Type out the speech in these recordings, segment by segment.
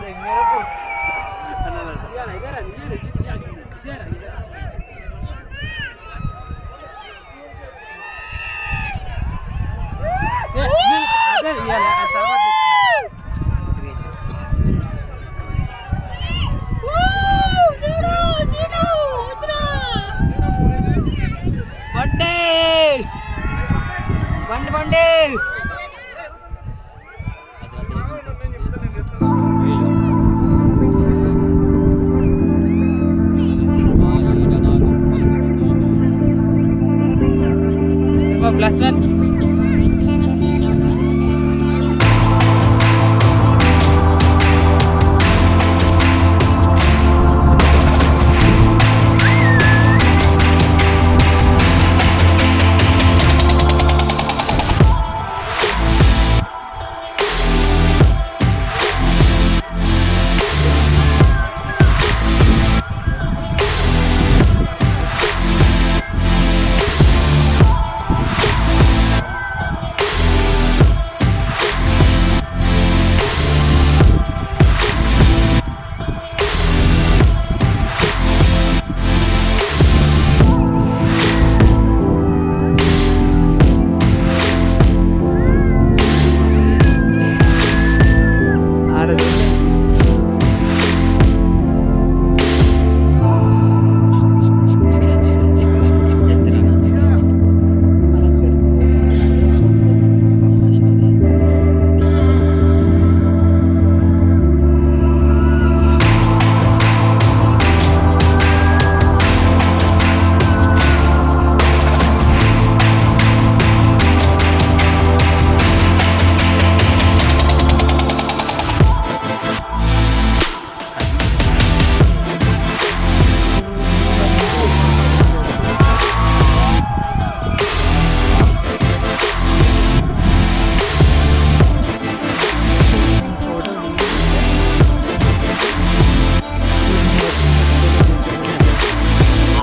+1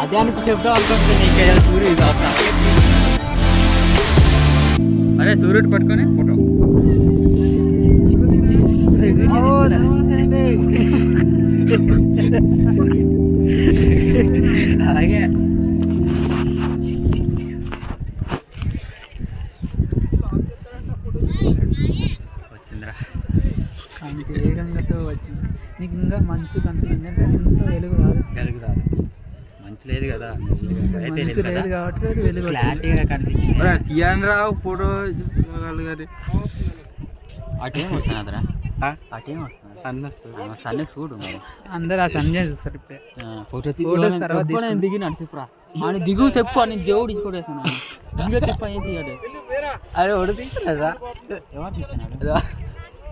అదే చెప్తా అనుకుంటున్నా. సూర్యుడు అరే సూర్యుడు పట్టుకొని ఫోటో అలాగే వచ్చిందిరా కాంతి వేగంగాతో వచ్చింది. నీకు ఇంకా మంచు కనిపించింది, ఎంతో వెలుగు రాదు. మంచి లేదు కదా, లేదు కాబట్టి వెలుగు క్లారిటీగా కనిపించింది. తీయండి రావు ఫోటో గారి అటేం వస్తుంది అదరా, అటేం వస్తుంది సన్ వస్తుంది. సన్ చూడు అందరు ఆ సన్ చూస్తారు. ఇప్పుడే ఫోటోస్ తర్వాత దిగి నడిచిపురా అని దిగు చెప్పు అని దేవుడు ఇచ్చుకోడేసాను. దిగు చెప్పు ఏం తీయాలి. అరే ఒకటి తీస్తున్నారా ఎవరు తీస్తున్నాడు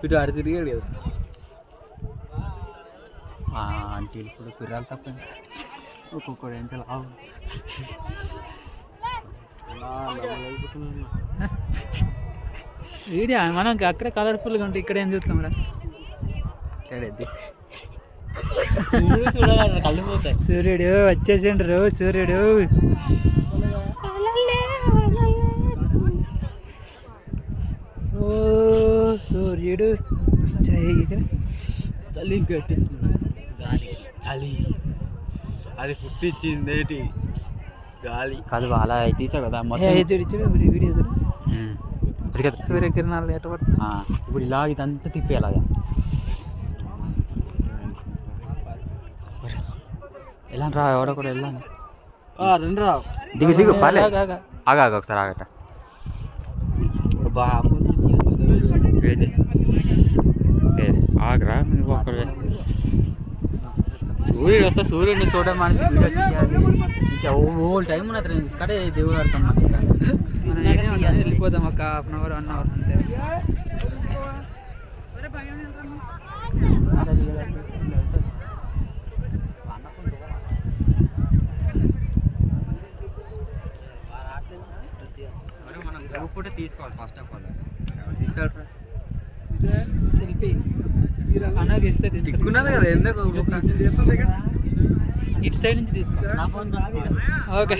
ఇటు అడి తిరిగాడు కదా అంటే ఇప్పుడు పిల్లలు తప్ప ఒక్కొక్కడు ఎంత లావు. వీడియో మనం అక్కడే కలర్ఫుల్గా ఉంటే ఇక్కడ ఏం చూస్తాం రా. కలిపోతాయి. సూర్యుడు వచ్చేసిండ్రు. సూర్యుడు ఓ సూర్యుడు చలి గట్టిస్తుంది. చలి అది పుట్టించింది గాలి కాదు. అలా తీసావు కదా వీడియో సూర్యకిరణాలు ఎట పడుతుంది. ఇప్పుడు ఇలా ఇదంతా తిప్పి అలాగా ఎలా రా ఎవడో కూడా వెళ్ళాను. రెండు రా దిగు దిగు పర్లే. ఆగా ఒకసారి ఆగట. ఆగరా ఒకరు సూర్యుడు వస్తా. సూర్యుడిని చూడడం మనకి ఇంకా ఓల్ టైం ఉన్నది. ఇక్కడే దేవుడు ఆడతాం. వెళ్ళిపోదాం ఒక ½ అవర్ 1 అవర్ అంతే. మనం గ్రూప్ ఫోటో తీసుకోవాలి ఫస్ట్ ఆఫ్ ఆల్. సెల్ఫీ అన్నది ఇస్తే తీసుకున్నది కదా. ఎందుకు ఇటు సైడ్ నుంచి తీసుకో. ఓకే.